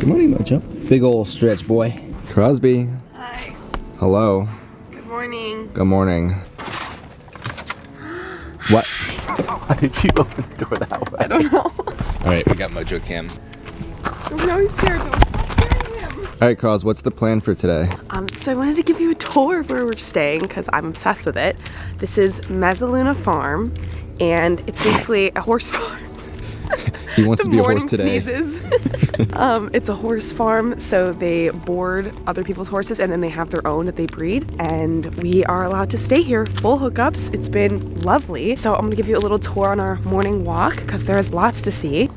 Good morning, Mojo. Big ol' stretch, boy. Crosby. Hi. Hello. Good morning. Good morning. What? Why did you open the door that way? I don't know. Alright, we got Mojo Cam. No, he's scared. Don't stop scaring him. Alright, Cros, what's the plan for today? So I wanted to give you a tour of where we're staying because I'm obsessed with it. This is Mezzaluna Farm, and it's basically a horse farm. He wants to be a horse today. Sneezes. It's a horse farm, so they board other people's horses and then they have their own that they breed. And we are allowed to stay here, full hookups. It's been lovely. So I'm gonna give you a little tour on our morning walk because there is lots to see.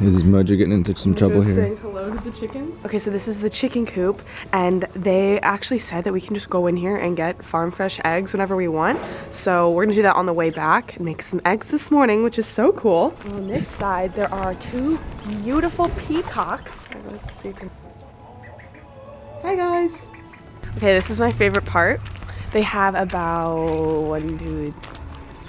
Is Mojo getting into some trouble here? Saying hello to the chickens. Okay, so this is the chicken coop, and they actually said that we can just go in here and get farm fresh eggs whenever we want. So we're gonna do that on the way back and make some eggs this morning, which is so cool. On this side, there are two beautiful peacocks. Let's see if you can... Hi guys. Okay, this is my favorite part. They have about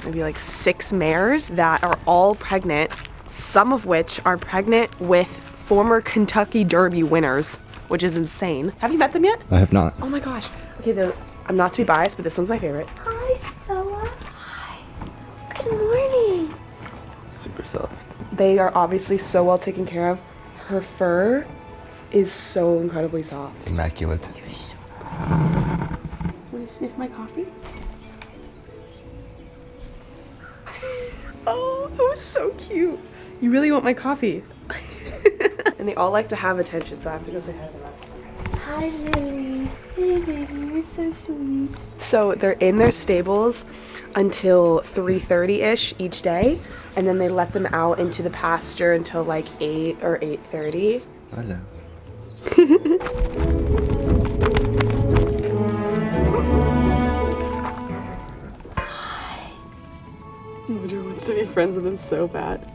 maybe like 6 mares that are all pregnant. Some of which are pregnant with former Kentucky Derby winners, which is insane. Have you met them yet? I have not. Oh my gosh. Okay, I'm not to be biased, but this one's my favorite. Hi, Stella. Hi. Good morning. Super soft. They are obviously so well taken care of. Her fur is so incredibly soft. Immaculate. Want to sniff my coffee? Oh, that was so cute. You really want my coffee. And they all like to have attention, so I have to go say hi to the rest. Hi, Lily. Hey, baby, you're so sweet. So they're in their stables until 3:30-ish each day, and then they let them out into the pasture until like 8 or 8:30. Hello. Mojo wants to be friends with him so bad.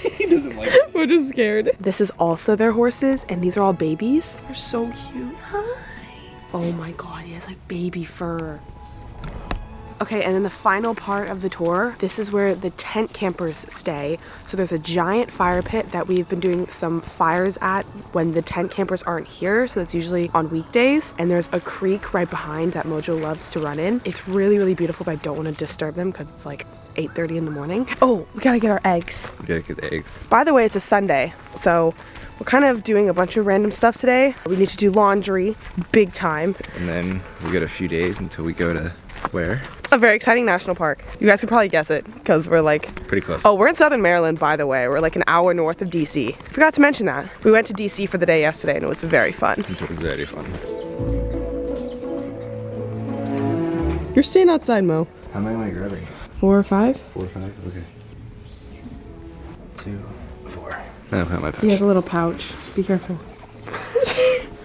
He doesn't like it. We're just scared. This is also their horses, and these are all babies. They're so cute. Hi. Oh my god, he has like baby fur. Okay, and then the final part of the tour, this is where the tent campers stay. So there's a giant fire pit that we've been doing some fires at when the tent campers aren't here. So that's usually on weekdays. And there's a creek right behind that Mojo loves to run in. It's really, really beautiful, but I don't want to disturb them because it's like 8:30 in the morning. Oh, we gotta get our eggs. We gotta get the eggs. By the way, it's a Sunday, so we're kind of doing a bunch of random stuff today. We need to do laundry, big time. And then we got a few days until we go to where? A very exciting national park. You guys could probably guess it because we're like... Pretty close. Oh, we're in Southern Maryland, by the way. We're like an hour north of DC. Forgot to mention that. We went to DC for the day yesterday and it was very fun. It was very fun. You're staying outside, Mo. How many am I grabbing? 4 or 5? 4 or 5? Okay. 2, 4. I'll put it in my pouch. He has a little pouch. Be careful.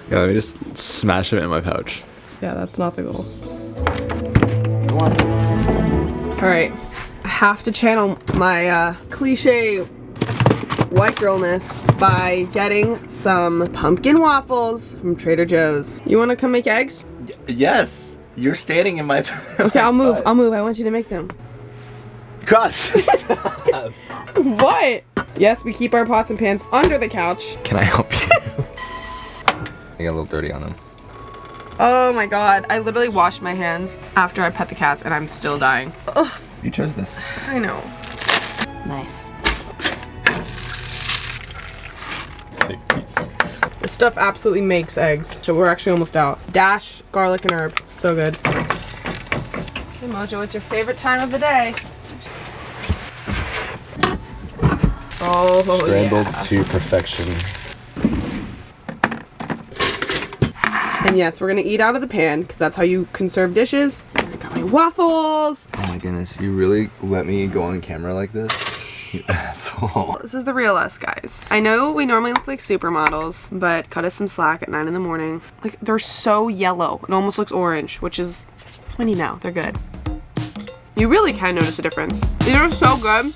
Yeah, let me just smash it in my pouch. Yeah, that's not the goal. Alright, I have to channel my cliche white girlness by getting some pumpkin waffles from Trader Joe's. You want to come make eggs? Yes! You're standing in my Okay, I'll move. I want you to make them. Cross! What? Yes, we keep our pots and pans under the couch. Can I help you? I got a little dirty on them. Oh my god, I literally washed my hands after I pet the cats and I'm still dying. Ugh. You chose this. I know. Nice. This stuff absolutely makes eggs, so we're actually almost out. Dash, garlic, and herb. It's so good. Okay, Mojo, what's your favorite time of the day? Oh, Scrambled yeah. to perfection. And yes, we're gonna eat out of the pan, because that's how you conserve dishes. I got my waffles. Oh my goodness, you really let me go on camera like this? You asshole. This is the real us, guys. I know we normally look like supermodels, but cut us some slack at 9 in the morning. Like, they're so yellow. It almost looks orange, which is, it's when you know, they're good. You really can notice a difference. These are so good.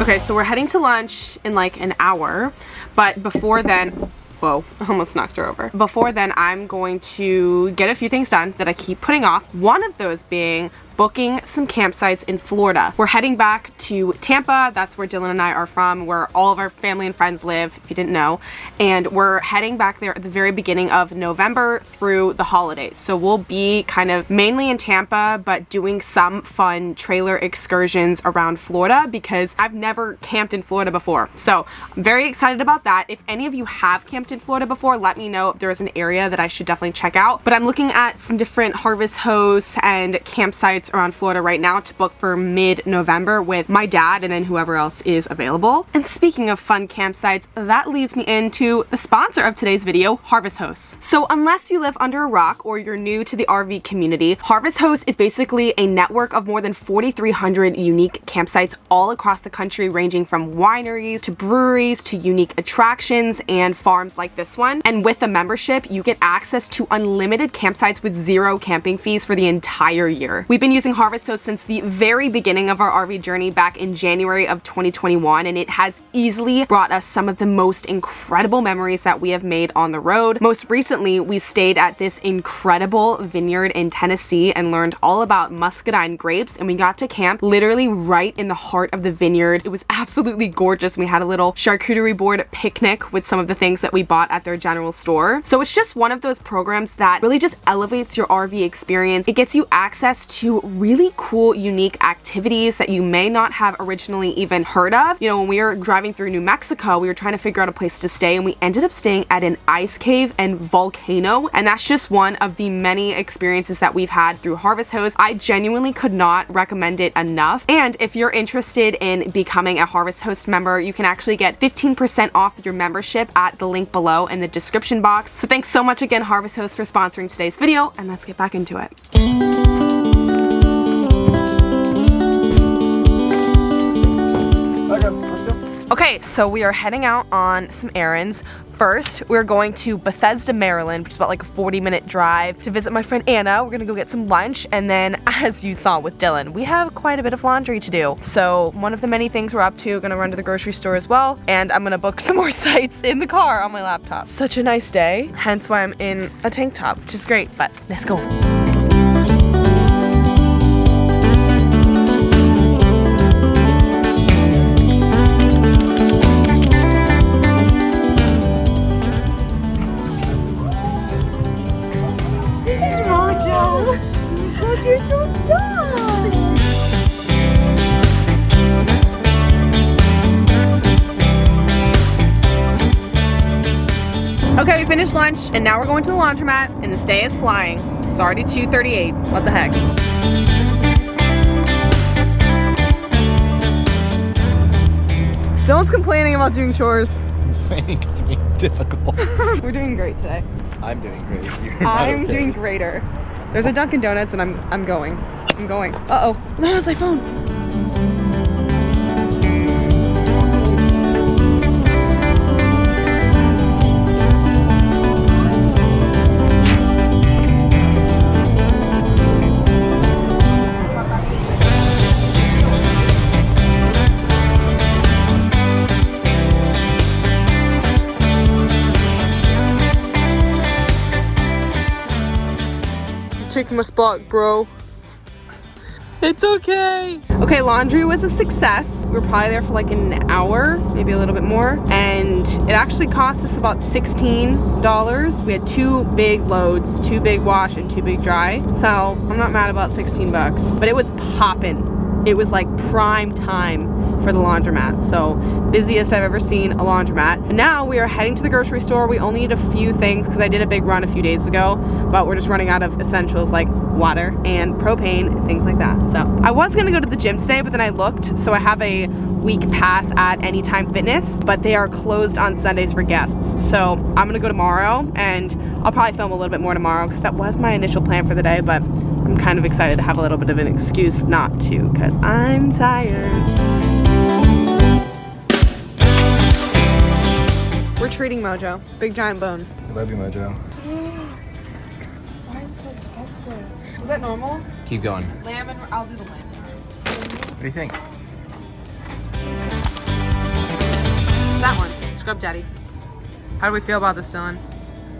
Okay, so we're heading to lunch in like an hour, but before then, whoa, I almost knocked her over. Before then, I'm going to get a few things done that I keep putting off. One of those being booking some campsites in Florida. We're heading back to Tampa. That's where Dylan and I are from, where all of our family and friends live, if you didn't know. And we're heading back there at the very beginning of November through the holidays. So we'll be kind of mainly in Tampa, but doing some fun trailer excursions around Florida because I've never camped in Florida before. So I'm very excited about that. If any of you have camped in Florida before, let me know if there's an area that I should definitely check out. But I'm looking at some different harvest hosts and campsites around Florida right now to book for mid-November with my dad and then whoever else is available. And speaking of fun campsites, that leads me into the sponsor of today's video, Harvest Hosts. So unless you live under a rock or you're new to the RV community, Harvest Hosts is basically a network of more than 4,300 unique campsites all across the country, ranging from wineries to breweries to unique attractions and farms like this one. And with a membership, you get access to unlimited campsites with zero camping fees for the entire year. We've been using Harvest Hosts since the very beginning of our RV journey back in January of 2021, and it has easily brought us some of the most incredible memories that we have made on the road. Most recently, we stayed at this incredible vineyard in Tennessee and learned all about muscadine grapes, and we got to camp literally right in the heart of the vineyard. It was absolutely gorgeous. We had a little charcuterie board picnic with some of the things that we bought at their general store. So it's just one of those programs that really just elevates your RV experience. It gets you access to really cool, unique activities that you may not have originally even heard of. You know, when we were driving through New Mexico, we were trying to figure out a place to stay, and we ended up staying at an ice cave and volcano, and that's just one of the many experiences that we've had through Harvest Hosts. I genuinely could not recommend it enough. And if you're interested in becoming a Harvest Host member, you can actually get 15% off your membership at the link below in the description box. So thanks so much again, Harvest Host, for sponsoring today's video, and let's get back into it. Okay, so we are heading out on some errands. First, we're going to Bethesda, Maryland, which is about like a 40-minute drive to visit my friend Anna. We're gonna go get some lunch, and then as you saw with Dylan, we have quite a bit of laundry to do. So one of the many things we're up to, gonna run to the grocery store as well, and I'm gonna book some more sites in the car on my laptop. Such a nice day, hence why I'm in a tank top, which is great, but let's go. You're so soft! Okay, we finished lunch, and now we're going to the laundromat, and this day is flying. It's already 2:38. What the heck? Dylan's complaining about doing chores. Complaining it's being difficult. We're doing great today. I'm doing great. I'm doing greater. There's a Dunkin' Donuts, and I'm going. Uh-oh. No, that's my phone. Taking my spot, bro. It's okay. Okay, laundry was a success. We were probably there for like an hour, maybe a little bit more, and it actually cost us about $16. We had 2 big loads, 2 big wash and 2 big dry. So I'm not mad about 16 bucks, but it was poppin'. It was like prime time for the laundromat. So busiest I've ever seen a laundromat. And now we are heading to the grocery store. We only need a few things because I did a big run a few days ago, but we're just running out of essentials like water and propane and things like that. So I was gonna go to the gym today, but then I looked. So I have a week pass at Anytime Fitness, but they are closed on Sundays for guests. So I'm gonna go tomorrow, and I'll probably film a little bit more tomorrow because that was my initial plan for the day, but I'm kind of excited to have a little bit of an excuse not to because I'm tired. We're treating Mojo. Big giant bone. I love you, Mojo. Why is it so expensive? Is that normal? Keep going. Lamb and I'll do the lamb. What do you think? Scrub Daddy. How do we feel about this, Dylan?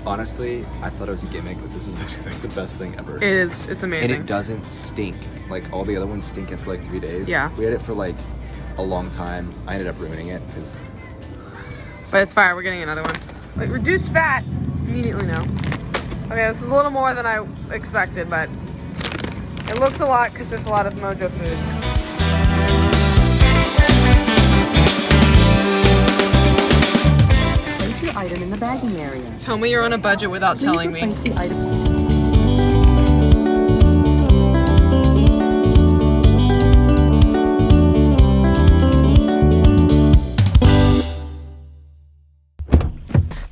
Honestly, I thought it was a gimmick, but this is like the best thing ever. It is. It's amazing. And it doesn't stink. Like all the other ones stink after like 3 days. Yeah. We had it for like a long time. I ended up ruining it because. But it's fire. We're getting another one. Like reduced fat. Immediately no. Okay, this is a little more than I expected, but it looks a lot because there's a lot of Mojo food. Place your item in the bagging area. Tell me you're on a budget without telling me. Place the item.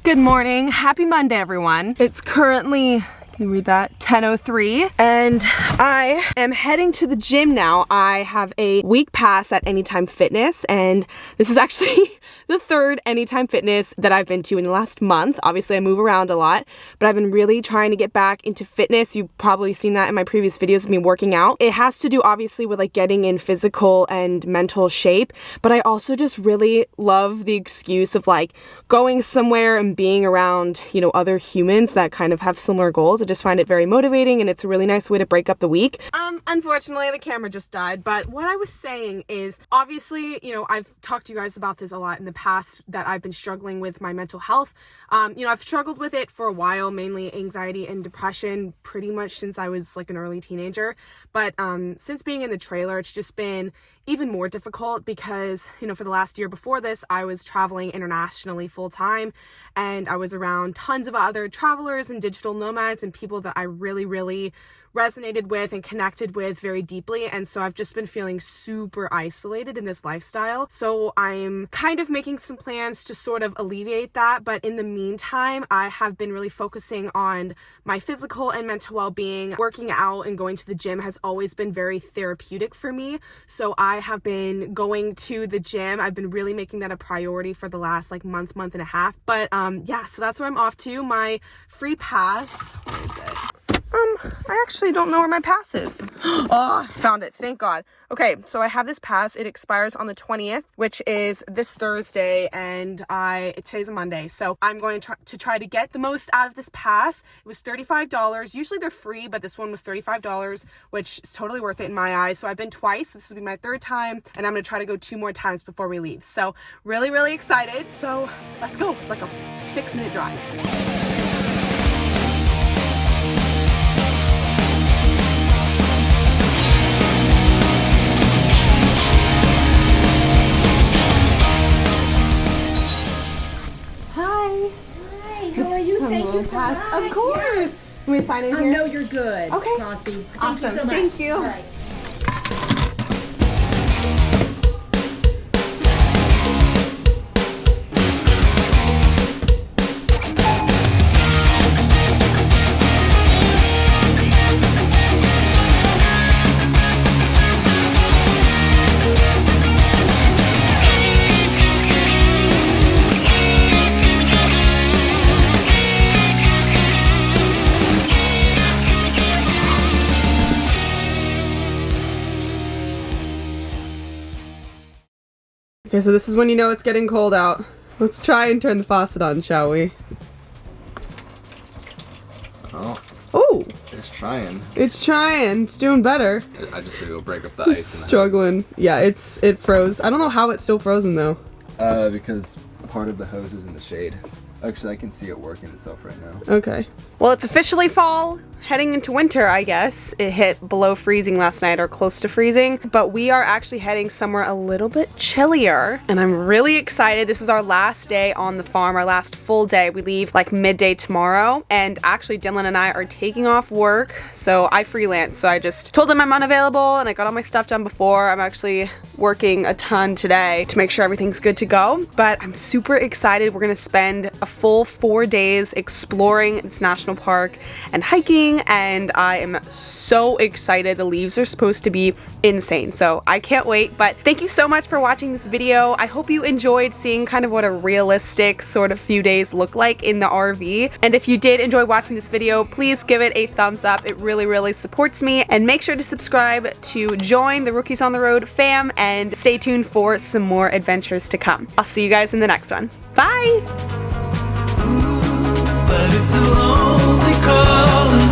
Good morning. Happy Monday, everyone. It's currently, can you read that? 10:03, and I am heading to the gym now. I have a week pass at Anytime Fitness, and this is actually the third Anytime Fitness that I've been to in the last month. Obviously, I move around a lot, but I've been really trying to get back into fitness. You've probably seen that in my previous videos of me working out. It has to do obviously with like getting in physical and mental shape, but I also just really love the excuse of like going somewhere and being around, you know, other humans that kind of have similar goals. I just find it very motivating, and it's a really nice way to break up the week. Unfortunately, the camera just died, but what I was saying is, obviously, you know, I've talked to you guys about this a lot in the past, that I've been struggling with my mental health. You know, I've struggled with it for a while, mainly anxiety and depression, pretty much since I was like an early teenager. But since being in the trailer, it's just been even more difficult because, you know, for the last year before this, I was traveling internationally full time, and I was around tons of other travelers and digital nomads and people that I really resonated with and connected with very deeply. And so I've just been feeling super isolated in this lifestyle. So I'm kind of making some plans to sort of alleviate that. But in the meantime, I have been really focusing on my physical and mental well-being. Working out and going to the gym has always been very therapeutic for me. So I have been going to the gym. I've been really making that a priority for the last like month and a half. But yeah, so that's where I'm off to. My free pass, where is it? I actually don't know where my pass is. Oh, found it. Thank God. Okay, so I have this pass. It expires on the 20th, which is this Thursday, and today's a Monday. So I'm going to try to get the most out of this pass. It was $35. Usually they're free, but this one was $35, which is totally worth it in my eyes. So I've been twice. This will be my third time, and I'm going to try to go 2 more times before we leave. So really excited. So let's go. It's like a 6-minute drive. How are you? Thank you so much. Of course. Yes. Can we sign in here? No, you're good. Okay. Crosby. Awesome. Thank you so much. Thank you. All right. Okay, so this is when you know it's getting cold out. Let's try and turn the faucet on, shall we? Oh, Oh, it's trying. it's trying. It's doing better. I just gotta go break up the ice. It's struggling. Yeah, it froze. I don't know how it's still frozen though. Because part of the hose is in the shade. Actually, I can see it working itself right now. Okay. Well, it's officially fall, heading into winter, I guess. It hit below freezing last night, or close to freezing, but we are actually heading somewhere a little bit chillier, and I'm really excited. This is our last day on the farm, our last full day. We leave like midday tomorrow, and actually Dylan and I are taking off work. So I freelance, so I just told them I'm unavailable, and I got all my stuff done before. I'm actually working a ton today to make sure everything's good to go, but I'm super excited. We're gonna spend a full 4 days exploring this national park and hiking raining and I am so excited. The leaves are supposed to be insane, so I can't wait. But thank you so much for watching this video. I hope you enjoyed seeing kind of what a realistic sort of few days look like in the RV. And if you did enjoy watching this video, please give it a thumbs up. It really supports me. And make sure to subscribe to join the Rookies on the Road fam and stay tuned for some more adventures to come. I'll see you guys in the next one. Bye! But it's a lonely calling.